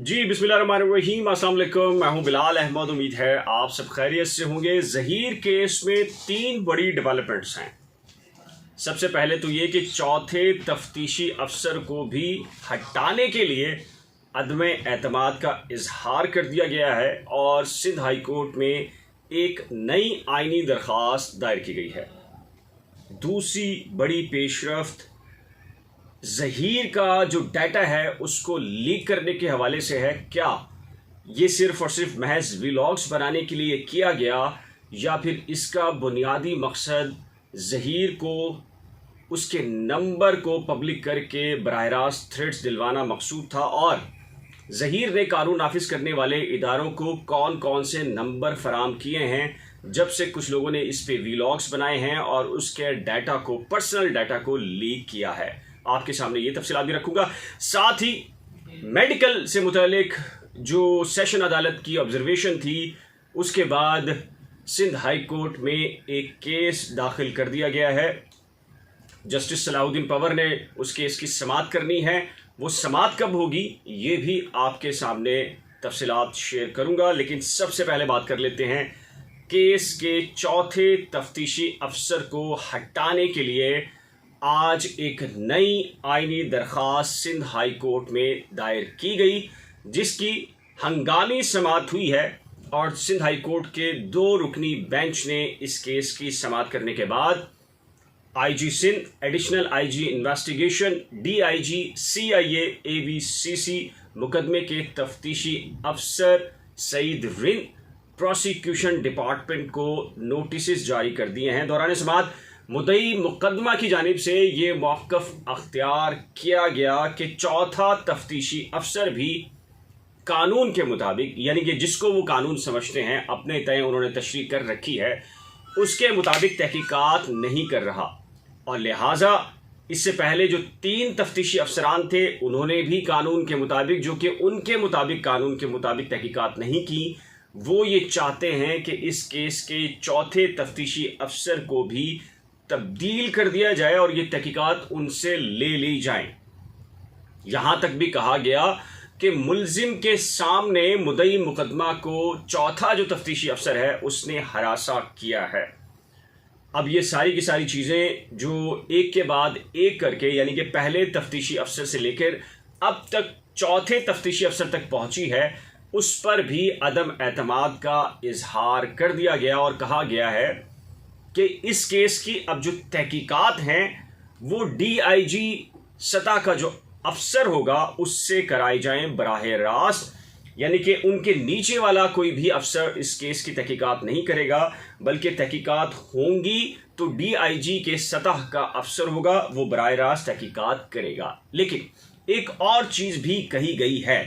जी बिस्मिल्लाहिर्रहमानिर्रहीम, अस्सलाम वालेकुम। मैं हूं बिलाल अहमद। उम्मीद है आप सब खैरियत से होंगे। ज़हीर केस में 3 बड़ी डेवलपमेंट्स हैं। सबसे पहले तो ये कि चौथे तफ्तीशी अफसर को भी हटाने के लिए अदम एतमाद का इजहार कर दिया गया है और सिंध हाई कोर्ट में एक नई आइनी दरख्वास्त दायर की गई है। दूसरी बड़ी पेशरफ्त ज़हीर का जो डाटा है उसको लीक करने के हवाले से है। क्या ये सिर्फ़ और सिर्फ महज व्लॉग्स बनाने के लिए किया गया या फिर इसका बुनियादी मकसद ज़हीर को उसके नंबर को पब्लिक करके बराह रास्त थ्रेड्स दिलवाना मकसूद था और ज़हीर ने कानून नाफिज करने वाले इदारों को कौन कौन से नंबर फराम किए हैं जब से कुछ लोगों ने इस पे व्लॉग्स बनाए हैं और उसके डाटा को, पर्सनल डाटा को लीक किया है। आपके सामने ये तफसीलात भी रखूंगा। साथ ही मेडिकल से मुतालिक जो सेशन अदालत की ऑब्जर्वेशन थी उसके बाद सिंध हाई कोर्ट में एक केस दाखिल कर दिया गया है। जस्टिस सलाहुद्दीन पंवर ने उस केस की समाअत करनी है। वो समाअत कब होगी ये भी आपके सामने तफसीलात शेयर करूंगा, लेकिन सबसे पहले बात कर लेते हैं केस के चौथे तफ्तीशी अफसर को हटाने के लिए आज एक नई आइनी दरख्वास्त सिंध हाई कोर्ट में दायर की गई, जिसकी हंगामी समाअत हुई है और सिंध हाई कोर्ट के 2 रुकनी बेंच ने इस केस की समाअत करने के बाद IG Sindh, additional IG investigation, DIG, CIA, AVCC मुकदमे के तफ्तीशी अफसर सईद रिंद, प्रोसिक्यूशन डिपार्टमेंट को नोटिस जारी कर दिए हैं। दौरान समाअत मुद्दई मुकदमा की जानिब से ये मौक़िफ़ अख्तियार किया गया कि चौथा तफ्तीशी अफसर भी कानून के मुताबिक, यानी कि जिसको वो कानून समझते हैं, अपने तय उन्होंने तशरीह कर रखी है, उसके मुताबिक तहकीकात नहीं कर रहा और लिहाजा इससे पहले जो 3 तफ्तीशी अफसरान थे उन्होंने भी कानून के मुताबिक, जो कि उनके मुताबिक कानून के मुताबिक तहकीकात नहीं की, वो ये चाहते हैं कि इस केस के चौथे तफ्तीशी अफसर को भी तब्दील कर दिया जाए और ये तहकीकात उनसे ले ली जाएं। यहाँ तक भी कहा गया कि मुल्जिम के सामने मुद्दई मुकदमा को चौथा जो तफ्तीशी अफसर है उसने हरासा किया है। अब ये सारी की सारी चीज़ें जो एक के बाद एक करके, यानी कि पहले तफ्तीशी अफसर से लेकर अब तक चौथे तफ्तीशी अफसर तक पहुँची है, उस पर भी अदम एतमाद का इजहार कर दिया गया और कहा गया है कि इस केस की अब जो तहकीकात हैं वो डीआईजी सतह का जो अफसर होगा उससे कराई जाएं बराह रास्त, यानी कि उनके नीचे वाला कोई भी अफसर इस केस की तहकीकात नहीं करेगा, बल्कि तहकीकात होंगी तो डीआईजी के सतह का अफसर होगा, वो बराह रास्त तहकीकात करेगा। लेकिन एक और चीज़ भी कही गई है।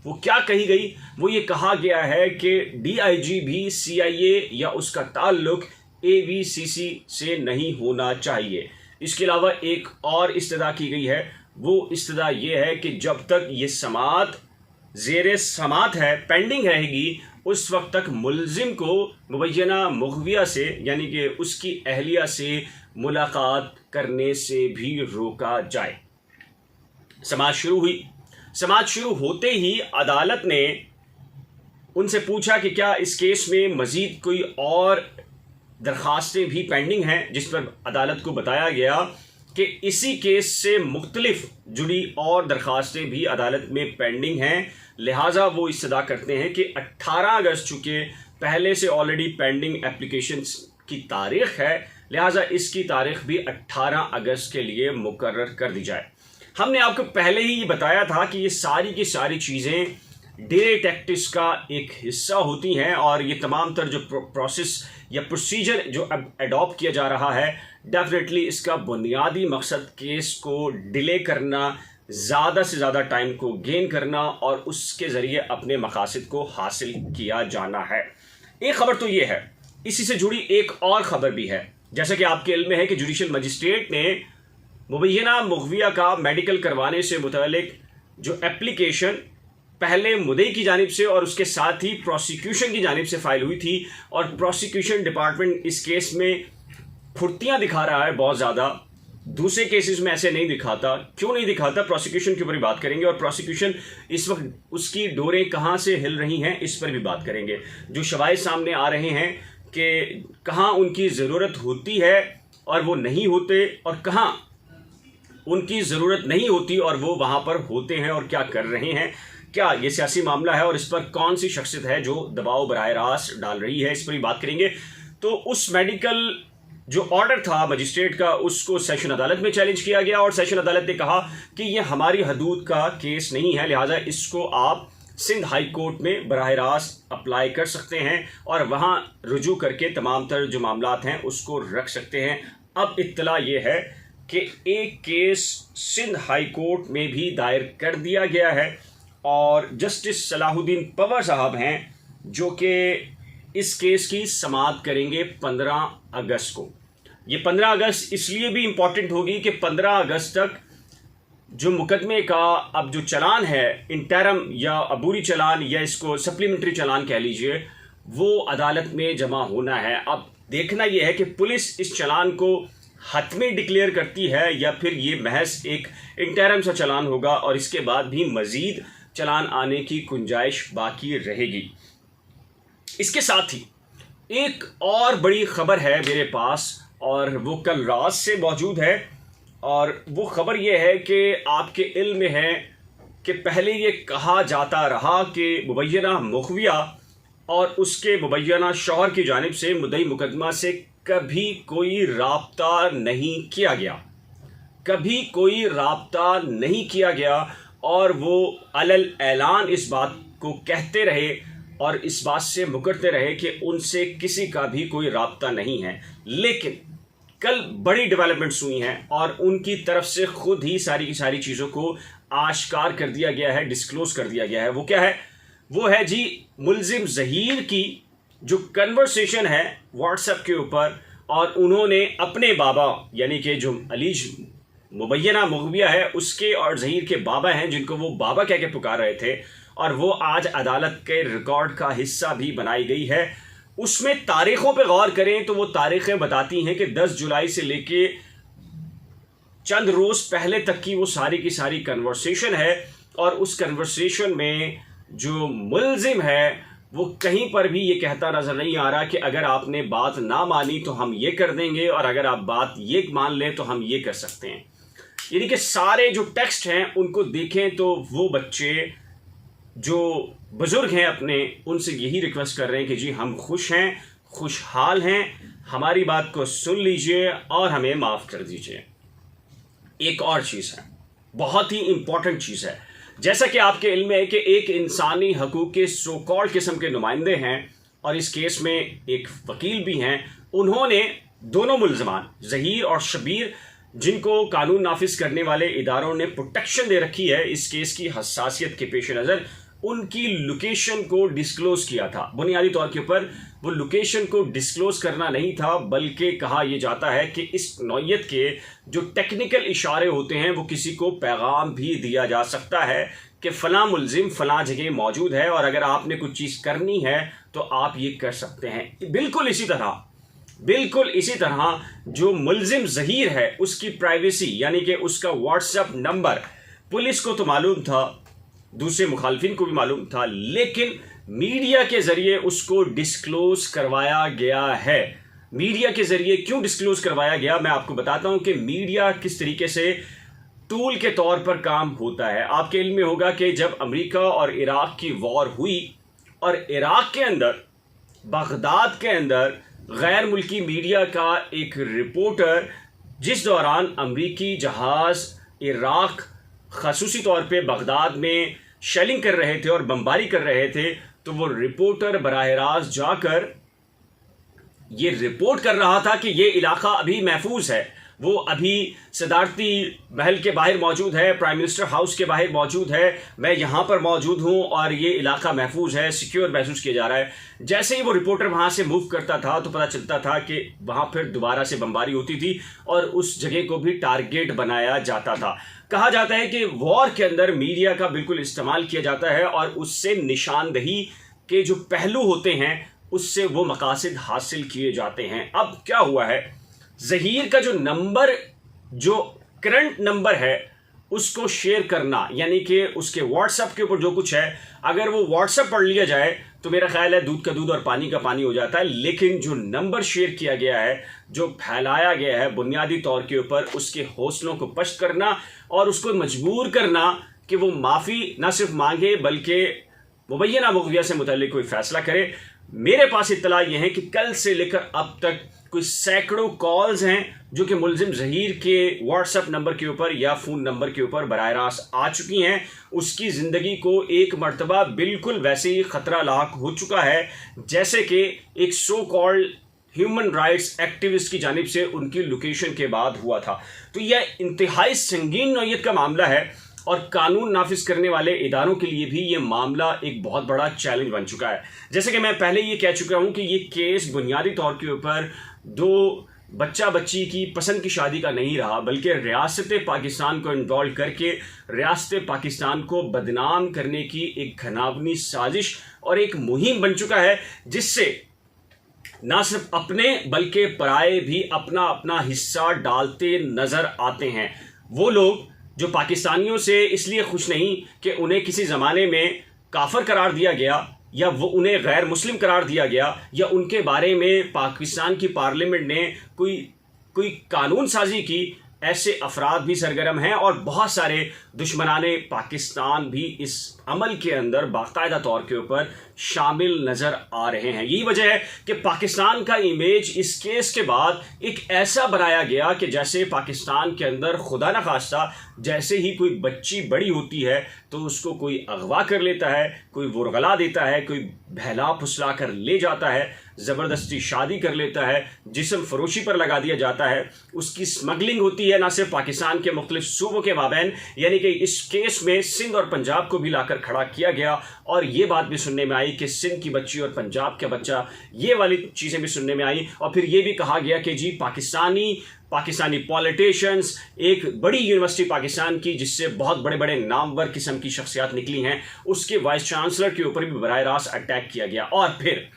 वो क्या कही गई? वो ये कहा गया है कि डीआईजी भी सीआईए या उसका ताल्लुक एवीसीसी से नहीं होना चाहिए। इसके अलावा एक और इस्तदा की गई है। वो इस्तदा ये है कि जब तक ये समाअत ज़ेरे समाअत है, पेंडिंग रहेगी, उस वक्त तक मुल्जिम को मुबैना मुग़विया से, यानी कि उसकी अहलिया से मुलाकात करने से भी रोका जाए। समाअत शुरू हुई। समाअत शुरू होते ही अदालत ने उनसे पूछा कि क्या इस केस में मज़ीद कोई और दरख्वास्तें भी पेंडिंग हैं, जिस पर अदालत को बताया गया कि इसी केस से मुख्तलिफ जुड़ी और दरख्वास्तें भी अदालत में पेंडिंग हैं। लिहाजा वो इस्तदा करते हैं कि 18 अगस्त चूँकि पहले से ऑलरेडी पेंडिंग एप्लीकेशंस की तारीख़ है, लिहाजा इसकी तारीख़ भी 18 अगस्त के लिए मुकर्रर कर दी जाए। हमने आपको पहले ही बताया था कि ये सारी की सारी चीज़ें डिले टैक्टिक्स का एक हिस्सा होती हैं और ये तमाम तर जो प्रोसेस या प्रोसीजर जो अब अडॉप्ट किया जा रहा है, डेफिनेटली इसका बुनियादी मकसद केस को डिले करना, ज़्यादा से ज़्यादा टाइम को गेन करना और उसके ज़रिए अपने मकासद को हासिल किया जाना है। एक ख़बर तो ये है, इसी से जुड़ी एक और ख़बर भी है। जैसा कि आपके इल्म में है कि जुडिशल मजिस्ट्रेट ने मुबैना मुग़विया का मेडिकल करवाने से मुतालिक जो एप्लीकेशन पहले मुद्दई की जानिब से और उसके साथ ही प्रोसिक्यूशन की जानिब से फाइल हुई थी और प्रोसिक्यूशन डिपार्टमेंट इस केस में फुर्तियां दिखा रहा है बहुत ज़्यादा, दूसरे केसेस में ऐसे नहीं दिखाता। क्यों नहीं दिखाता, प्रोसिक्यूशन के ऊपर भी बात करेंगे, और प्रोसिक्यूशन इस वक्त उसकी डोरें कहाँ से हिल रही हैं इस पर भी बात करेंगे। जो शवाहिद सामने आ रहे हैं कि कहाँ उनकी ज़रूरत होती है और वो नहीं होते, और कहाँ उनकी ज़रूरत नहीं होती और वो वहाँ पर होते हैं और क्या कर रहे हैं, क्या ये सियासी मामला है और इस पर कौन सी शख्सियत है जो दबाव बराह रास्त डाल रही है, इस पर भी बात करेंगे। तो उस मेडिकल जो ऑर्डर था मजिस्ट्रेट का, उसको सेशन अदालत में चैलेंज किया गया और सेशन अदालत ने कहा कि ये हमारी हदूद का केस नहीं है, लिहाजा इसको आप सिंध हाई कोर्ट में बराह रास्त अप्लाई कर सकते हैं और वहाँ रुजू करके तमाम तर जो मामलात हैं उसको रख सकते हैं। अब इत्तला ये है कि एक केस सिंध हाई कोर्ट में भी दायर कर दिया गया है और जस्टिस सलाहुद्दीन पंवर साहब हैं जो कि इस केस की समाअत करेंगे 15 अगस्त को। ये 15 अगस्त इसलिए भी इम्पॉर्टेंट होगी कि 15 अगस्त तक जो मुकदमे का अब जो चलान है, इंटरम या अबूरी चलान या इसको सप्लीमेंट्री चलान कह लीजिए, वो अदालत में जमा होना है। अब देखना यह है कि पुलिस इस चलान को हतमी डिक्लेयर करती है या फिर ये महज एक इंटरम सा चलान होगा और इसके बाद भी मज़ीद चलान आने की गुंजाइश बाकी रहेगी। इसके साथ ही एक और बड़ी खबर है मेरे पास और वो कल रात से मौजूद है, और वो खबर ये है कि आपके इल्म में है कि पहले ये कहा जाता रहा कि मुबैना मुखविया और उसके मुबैना शौहर की जानिब से मुद्दई मुकदमा से कभी कोई राब्ता नहीं किया गया, कभी कोई राब्ता नहीं किया गया, और वो अलल ऐलान इस बात को कहते रहे और इस बात से मुकरते रहे कि उनसे किसी का भी कोई राब्ता नहीं है। लेकिन कल बड़ी डेवलपमेंट्स हुई हैं और उनकी तरफ से खुद ही सारी की सारी चीज़ों को आश्कार कर दिया गया है, डिस्क्लोज कर दिया गया है। वो क्या है? वो है जी मुल्जिम ज़हीर की जो कन्वर्सेशन है व्हाट्सएप के ऊपर, और उन्होंने अपने बाबा यानी कि जो अलीज मुबैना मुखविया है उसके और ज़हीर के बाबा हैं जिनको वो बाबा कह के पुकार रहे थे, और वो आज अदालत के रिकॉर्ड का हिस्सा भी बनाई गई है। उसमें तारीख़ों पे गौर करें तो वो तारीख़ें बताती हैं कि 10 जुलाई से लेके चंद रोज़ पहले तक की वो सारी की सारी कन्वर्सेशन है, और उस कन्वर्सेशन में जो मुल्जिम है वो कहीं पर भी ये कहता नज़र नहीं आ रहा कि अगर आपने बात ना मानी तो हम ये कर देंगे और अगर आप बात ये मान लें तो हम ये कर सकते हैं। यानी कि सारे जो टेक्स्ट हैं उनको देखें तो वो बच्चे जो बुज़ुर्ग हैं अपने, उनसे यही रिक्वेस्ट कर रहे हैं कि जी हम खुश हैं, खुशहाल हैं, हमारी बात को सुन लीजिए और हमें माफ़ कर दीजिए। एक और चीज़ है, बहुत ही इम्पॉर्टेंट चीज़ है, जैसा कि आपके इल्म में है कि एक इंसानी हकूक़ के सो कॉल्ड किस्म के नुमाइंदे हैं और इस केस में एक वकील भी हैं। उन्होंने दोनों मुल्ज़मान ज़हीर और शबीर, जिनको कानून नाफिज करने वाले इदारों ने प्रोटेक्शन दे रखी है इस केस की हसासियत के पेश नज़र, उनकी लोकेशन को डिस्क्लोज किया था। बुनियादी तौर के ऊपर वो लोकेशन को डिस्क्लोज करना नहीं था, बल्कि कहा यह जाता है कि इस नौयत के जो टेक्निकल इशारे होते हैं वो किसी को पैगाम भी दिया जा सकता है कि फ़लाँ मुल्जिम फ़लाँ जगह मौजूद है और अगर आपने कुछ चीज़ करनी है तो आप ये कर सकते हैं। बिल्कुल इसी तरह जो मुल्जिम ज़हीर है उसकी प्राइवेसी यानी कि उसका व्हाट्सएप नंबर पुलिस को तो मालूम था, दूसरे मुखालफिन को भी मालूम था, लेकिन मीडिया के ज़रिए उसको डिस्क्लोज करवाया गया है। मीडिया के ज़रिए क्यों डिस्क्लोज करवाया गया, मैं आपको बताता हूं कि मीडिया किस तरीके से टूल के तौर पर काम होता है। आपके इल्म में होगा कि जब अमेरिका और इराक़ की वॉर हुई और इराक़ के अंदर, बगदाद के अंदर गैर मुल्की मीडिया का एक रिपोर्टर, जिस दौरान अमरीकी जहाज़ इराक़ ख़ुसूसी तौर पे बगदाद में शेलिंग कर रहे थे और बमबारी कर रहे थे, तो वो रिपोर्टर बराह रास्त जाकर ये रिपोर्ट कर रहा था कि ये इलाका अभी महफूज है। वो अभी सदारती महल के बाहर मौजूद है, प्राइम मिनिस्टर हाउस के बाहर मौजूद है, मैं यहाँ पर मौजूद हूँ और ये इलाका महफूज है, सिक्योर महसूस किया जा रहा है। जैसे ही वो रिपोर्टर वहाँ से मूव करता था तो पता चलता था कि वहाँ फिर दोबारा से बमबारी होती थी और उस जगह को भी टारगेट बनाया जाता था। कहा जाता है कि वॉर के अंदर मीडिया का बिल्कुल इस्तेमाल किया जाता है और उससे निशानदही के जो पहलू होते हैं उससे वो मकासद हासिल किए जाते हैं। अब क्या हुआ है, ज़हीर का जो नंबर जो करंट नंबर है उसको शेयर करना, यानी कि उसके व्हाट्सएप के ऊपर जो कुछ है अगर वो व्हाट्सएप पढ़ लिया जाए तो मेरा ख्याल है दूध का दूध और पानी का पानी हो जाता है। लेकिन जो नंबर शेयर किया गया है, जो फैलाया गया है बुनियादी तौर के ऊपर, उसके हौसलों को पस्त करना और उसको मजबूर करना कि वो माफ़ी ना सिर्फ मांगे बल्कि मुबैना वक़्तिया से मुतल्लिक कोई फ़ैसला करे। मेरे पास इत्तला यह है कि कल से लेकर अब तक कोई सैकड़ों कॉल्स हैं जो कि मुलजिम ज़हीर के व्हाट्सएप नंबर के ऊपर या फ़ोन नंबर के ऊपर बराह रास्त आ चुकी हैं। उसकी ज़िंदगी को एक मर्तबा बिल्कुल वैसे ही ख़तरा लाक हो चुका है जैसे कि एक so called human rights activist की जानिब से उनकी लोकेशन के बाद हुआ था। तो यह इंतहाई संगीन नौयत का मामला है और कानून नाफिज करने वाले इदारों के लिए भी ये मामला एक बहुत बड़ा चैलेंज बन चुका है। जैसे कि मैं पहले ये कह चुका हूँ कि ये केस बुनियादी तौर के ऊपर दो बच्चा बच्ची की पसंद की शादी का नहीं रहा, बल्कि रियासत पाकिस्तान को इन्वॉल्व करके रियासत पाकिस्तान को बदनाम करने की एक घनावनी साजिश और एक मुहिम बन चुका है, जिससे ना सिर्फ अपने बल्कि पराए भी अपना अपना हिस्सा डालते नजर आते हैं। वो लोग जो पाकिस्तानियों से इसलिए खुश नहीं कि उन्हें किसी ज़माने में काफिर करार दिया गया या वो उन्हें गैर मुस्लिम करार दिया गया या उनके बारे में पाकिस्तान की पार्लियामेंट ने कोई कानून साजी की, ऐसे अफराद भी सरगर्म हैं और बहुत सारे दुश्मनाने पाकिस्तान भी इस अमल के अंदर बाकायदा तौर के ऊपर शामिल नज़र आ रहे हैं। यही वजह है कि पाकिस्तान का इमेज इस केस के बाद एक ऐसा बनाया गया कि जैसे पाकिस्तान के अंदर खुदा न खास्ता जैसे ही कोई बच्ची बड़ी होती है तो उसको कोई अगवा कर लेता है, कोई वुरगला देता है, कोई बहला फुसला कर ले जाता है, ज़बरदस्ती शादी कर लेता है, जिस्म फरोशी पर लगा दिया जाता है, उसकी स्मगलिंग होती है ना सिर्फ पाकिस्तान के मुख्तलिफ सूबों के माबैन, यानी कि इस केस में सिंध और पंजाब को भी लाकर खड़ा किया गया और ये बात भी सुनने में आई कि सिंध की बच्ची और पंजाब का बच्चा, ये वाली चीज़ें भी सुनने में आई। और फिर ये भी कहा गया कि जी पाकिस्तानी पॉलिटिशियंस, एक बड़ी यूनिवर्सिटी पाकिस्तान की जिससे बहुत बड़े बड़े नामवर किस्म की शख्सियात निकली हैं, उसके वाइस चांसलर के ऊपर भी बराह रास्त अटैक किया गया। और फिर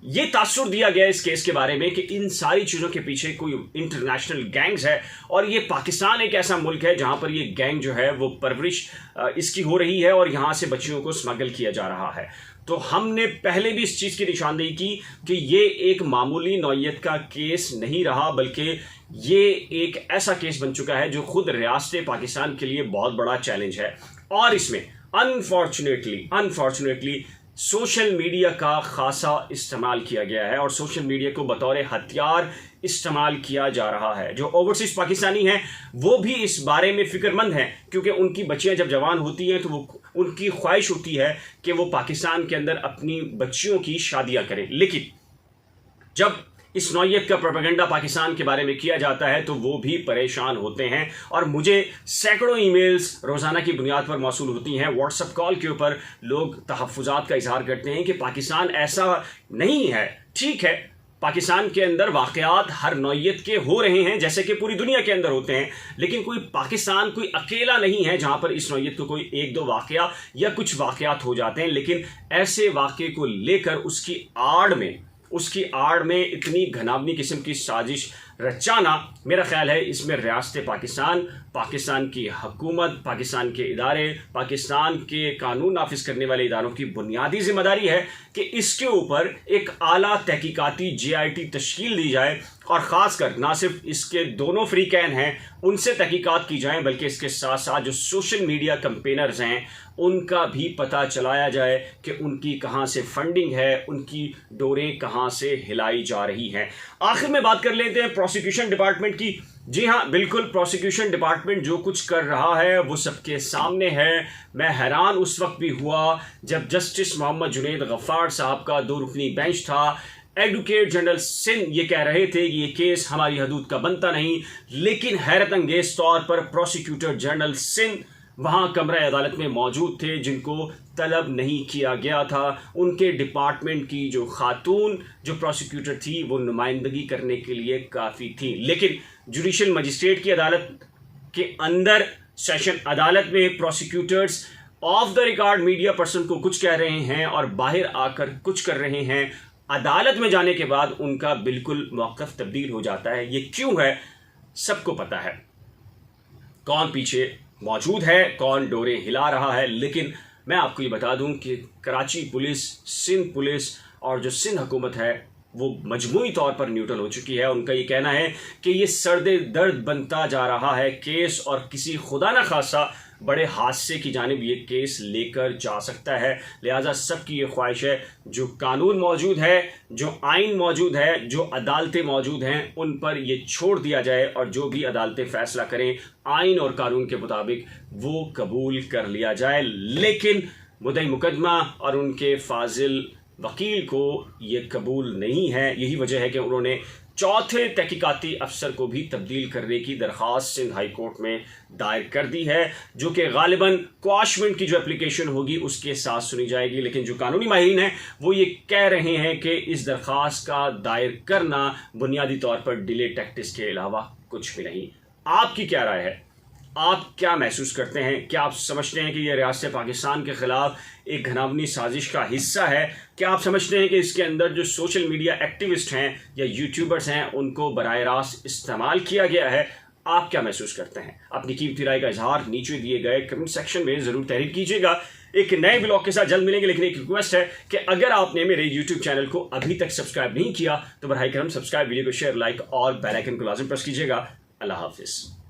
ये तासुर दिया गया इस केस के बारे में कि इन सारी चीज़ों के पीछे कोई इंटरनेशनल गैंग्स है और ये पाकिस्तान एक ऐसा मुल्क है जहाँ पर ये गैंग जो है वो परवरिश इसकी हो रही है और यहाँ से बच्चियों को स्मगल किया जा रहा है। तो हमने पहले भी इस चीज़ की निशानदेही की कि ये एक मामूली नौयत का केस नहीं रहा, बल्कि ये एक ऐसा केस बन चुका है जो खुद रियासत पाकिस्तान के लिए बहुत बड़ा चैलेंज है। और इसमें अनफॉर्चुनेटली सोशल मीडिया का खासा इस्तेमाल किया गया है और सोशल मीडिया को बतौर हथियार इस्तेमाल किया जा रहा है। जो ओवरसीज पाकिस्तानी हैं वो भी इस बारे में फ़िक्रमंद हैं, क्योंकि उनकी बच्चियां जब जवान होती हैं तो वो उनकी ख्वाहिश होती है कि वो पाकिस्तान के अंदर अपनी बच्चियों की शादियां करें। लेकिन जब इस नौयत का प्रोपेगेंडा पाकिस्तान के बारे में किया जाता है तो वो भी परेशान होते हैं और मुझे सैकड़ों ईमेल्स रोज़ाना की बुनियाद पर मौसूल होती हैं। व्हाट्सएप कॉल के ऊपर लोग तहफ़्फ़ुज़ात का इजहार करते हैं कि पाकिस्तान ऐसा नहीं है। ठीक है, पाकिस्तान के अंदर वाक़यात हर नौयत के हो रहे हैं जैसे कि पूरी दुनिया के अंदर होते हैं, लेकिन पाकिस्तान कोई अकेला नहीं है जहाँ पर इस नौयत को कोई एक दो वाक़या या कुछ वाक़यात हो जाते हैं। लेकिन ऐसे वाक़े को लेकर उसकी आड़ में इतनी घनावनी किस्म की साजिश रचाना, मेरा ख्याल है इसमें रियासत पाकिस्तान की हुकूमत, पाकिस्तान के इदारे, पाकिस्तान के कानून नाफिज करने वाले इदारों की बुनियादी जिम्मेदारी है कि इसके ऊपर एक आला तहकीकाती JIT तश्कील दी जाए और ख़ासकर ना सिर्फ इसके दोनों फ्रीकैन हैं उनसे तहकीकात की जाए, बल्कि इसके साथ साथ जो सोशल मीडिया कैंपेनर्स हैं उनका भी पता चलाया जाए कि उनकी कहाँ से फंडिंग है, उनकी डोरें कहाँ से हिलाई जा रही हैं। आखिर में बात कर लेते हैं प्रोसिक्यूशन डिपार्टमेंट की। जी हाँ, बिल्कुल, प्रोसिक्यूशन डिपार्टमेंट जो कुछ कर रहा है वो सबके सामने है। मैं हैरान उस वक्त भी हुआ जब जस्टिस मोहम्मद जुनैद गफ्फार साहब का 2 रुकनी बेंच था। एडवोकेट जनरल सिंध ये कह रहे थे कि ये केस हमारी हदूद का बनता नहीं, लेकिन हैरत अंगेज तौर पर प्रोसिक्यूटर जनरल सिंध वहाँ कमरा अदालत में मौजूद थे, जिनको तलब नहीं किया गया था। उनके डिपार्टमेंट की जो खातून जो प्रोसिक्यूटर थी वो नुमाइंदगी करने के लिए काफ़ी थी। लेकिन जुडिशल मजिस्ट्रेट की अदालत के अंदर सेशन अदालत में prosecutors of the record media person को कुछ कह रहे हैं और बाहर आकर कुछ कर रहे हैं। अदालत में जाने के बाद उनका बिल्कुल मौक़िफ़ तब्दील हो जाता है। ये क्यों है सबको पता है। कौन पीछे मौजूद है, कौन डोरें हिला रहा है। लेकिन मैं आपको ये बता दूं कि कराची पुलिस, सिंध पुलिस और जो सिंध हुकूमत है वो मजमूई तौर पर न्यूट्रल हो चुकी है। उनका ये कहना है कि ये सर्दे दर्द बनता जा रहा है केस, और किसी खुदा न खासा बड़े हादसे की जानिब ये केस लेकर जा सकता है। लिहाजा सबकी ये ख्वाहिश है जो कानून मौजूद है, जो आइन मौजूद है, जो अदालतें मौजूद हैं, उन पर ये छोड़ दिया जाए और जो भी अदालतें फैसला करें आइन और कानून के मुताबिक वो कबूल कर लिया जाए। लेकिन मुद्दई मुकदमा और उनके फाजिल वकील को ये कबूल नहीं है। यही वजह है कि उन्होंने चौथे तहकीकाती अफसर को भी तब्दील करने की दरख्वास्त सिंध हाई कोर्ट में दायर कर दी है, जो कि गालिबन क्वाशमेंट की जो एप्लीकेशन होगी उसके साथ सुनी जाएगी। लेकिन जो कानूनी माहिरीन हैं वो ये कह रहे हैं कि इस दरख्वास्त का दायर करना बुनियादी तौर पर डिले टैक्टिक्स के अलावा कुछ भी नहीं। आपकी क्या राय है? आप क्या महसूस करते हैं? क्या आप समझते हैं कि यह रियासत पाकिस्तान के ख़िलाफ़ एक घनावनी साजिश का हिस्सा है? क्या आप समझते हैं कि इसके अंदर जो सोशल मीडिया एक्टिविस्ट हैं या यूट्यूबर्स हैं उनको बराह रास्त इस्तेमाल किया गया है? आप क्या महसूस करते हैं? अपनी कीमती राय का इजहार नीचे दिए गए कमेंट सेक्शन में ज़रूर तहरीर कीजिएगा। एक नए ब्लॉग के साथ जल्द मिलेंगे, लेकिन एक रिक्वेस्ट है कि अगर आपने मेरे यूट्यूब चैनल को अभी तक सब्सक्राइब नहीं किया तो बराह करम सब्सक्राइब, वीडियो को शेयर, लाइक और बेल आइकन को लाजिम प्रेस कीजिएगा। अल्लाह हाफिज़।